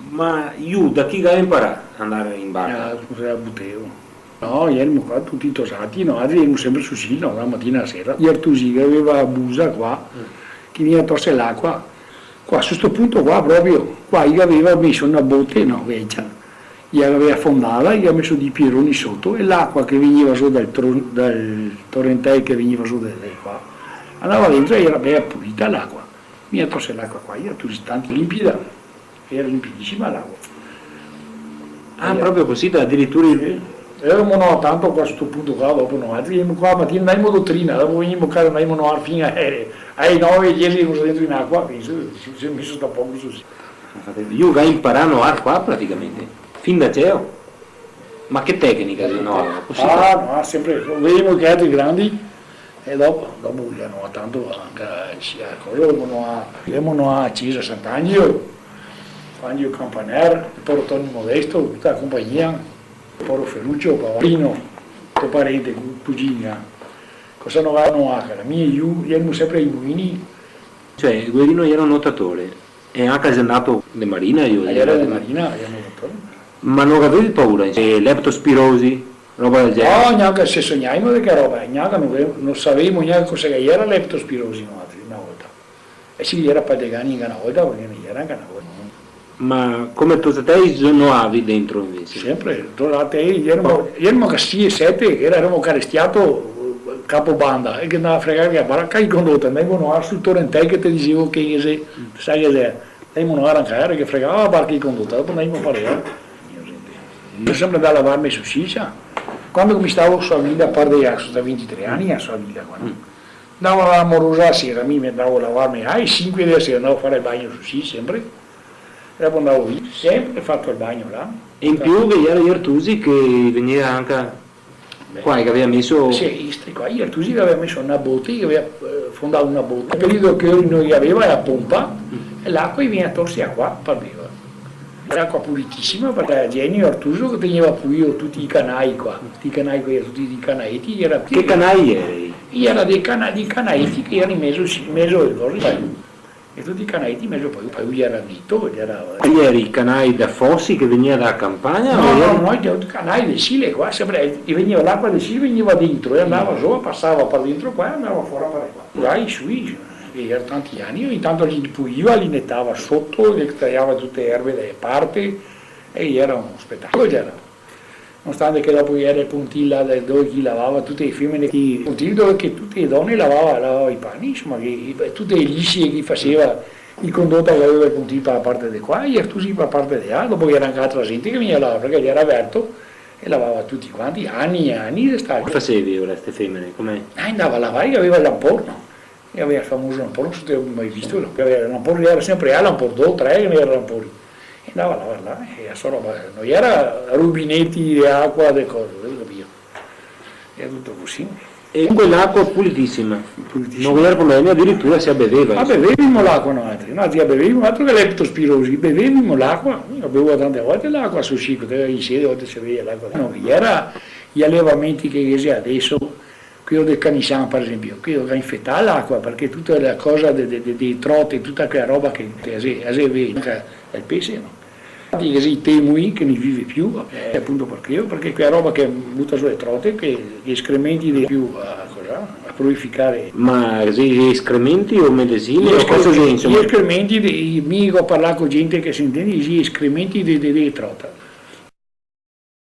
Ma io da chi hai imparato ad andare in barca? Scusa, Butteo. No, ieri qua tutti tosati, no, altri erano sempre su Silo, la mattina a sera. Ieri tu sì che aveva la busa qua, che veniva a tosse l'acqua. Qua, su questo punto qua proprio, qua io aveva messo una botte, no, vecchia, gli aveva affondata, gli ha messo dei pironi sotto e l'acqua che veniva su dal torrente che veniva su da qua, andava dentro e era bella pulita l'acqua. Mi ha tosse l'acqua qua, io tu tanto limpida, era limpidissima l'acqua. Ah, proprio così, addirittura... Eravamo no, tanto a questo punto qua, dopo no, altri qua la mattina andavamo dottrina, dopo venivamo a casa andavamo fino ai 9, 10 eravamo dentro in acqua, penso, si è messo da poco su. Io ho imparato a qua praticamente, fin da Ceo. Ma che tecnica di no? No, sempre, vedevamo che altri grandi e dopo no, tanto anche avevamo a Cisa Sant'Angelo, Fangio Campaner, il Portone Modesto, tutta la compagnia. Poro Ferruccio, Paolino, tuo parente, cugina, cosa non vanno a casa mia, io ero sempre ai mulini. Cioè, Guerino era un nuotatore e anche se è andato di marina io. Era di marina, era un nuotatore. Ma non avevi paura? Leptospirosi, roba del genere? No, neanche se sogniamo di che roba, neanche non sapevamo neanche cosa era leptospirosi una volta. E sì, era Padegani una volta, perché non era anche una volta. Ma come tu te non avevi dentro invece? Sempre, erano castigli e sette, eravamo carestiato capobanda e che andava a fregare la baracca in condotta, andavano a sul torrente che ti dicevo che se, sai che è, andavano a arrancare che fregava la barca in condotta, dopo andavamo a parlare. Io sempre andavo a lavarmi su Siccia, quando mi stavo sulla villa, a parte da 23 anni, a sulla villa qua, no? Andavo alla Morosa a sera, mi andavo a lavarmi ai 5 della sera, andavo a fare il bagno su Siccia sempre. E dopo andavo via, sempre fatto il bagno là. E in più che era Iertusi che veniva anche qua, che aveva messo... Sì, qua Iertusi che aveva messo una botte, che aveva fondato una botte. Il periodo che noi aveva la pompa e l'acqua veniva torsa qua per bere. Era acqua pulitissima perché la gente Iertuso che teneva pulito tutti i canai qua, tutti i canai qui, tutti i canaeti. Era che canai eri? Era dei canaeti che erano in mezzo ai corri. E tutti i canaiti mezzo poi lui era dito, eri i canai da Fossi che veniva dalla campagna? No, i canai del Sile qua, sempre, veniva l'acqua del Sile, veniva dentro e andava su, passava per dentro qua e andava fuori per qua. Là su, erano tanti anni, io intanto li puliva, li nettava sotto, li tagliava tutte le erbe dalle parti e era un spettacolo. Nonostante che dopo era il puntino dove chi lavava tutte le femmine, il puntino dove tutte le donne lavava i panni, insomma, tutte le lisce che faceva il condotto che aveva il puntino per la parte di qua e tu sì per la parte di là, dopo era anche altra gente che veniva a lavare perché gli era aperto e lavava tutti quanti, anni e anni. Come facevi ora queste femmine? Com'è? Andava a lavare che aveva l'amporno, e aveva il famoso lamporno, non so se avete mai visto, l'amporno era sempre a lamporno, 2 o 3 che ne erano lamporni. Andava a lavare là e a solo non era rubinetti di acqua, le cose, via. Era tutto così. E comunque l'acqua pulitissima. Non era problema, addirittura si beveva. Ma bevevamo l'acqua noi bevevamo altro che leptospirosi, bevevamo l'acqua, io bevevo tante volte l'acqua su Sicco, in sede volte si beveva l'acqua. Non era gli allevamenti che c'è adesso, quello del Canisciano per esempio, quello che infettava l'acqua, perché tutta la cosa dei trotti, tutta quella roba che aveva il pesce, no? I temui che ne vive più, appunto perché quella roba che butta sulle trotte, che gli escrementi di più a prolificare. Ma gli escrementi o medesimi? Gli escrementi, mi ho parlato con gente che si intende, gli escrementi di trotta.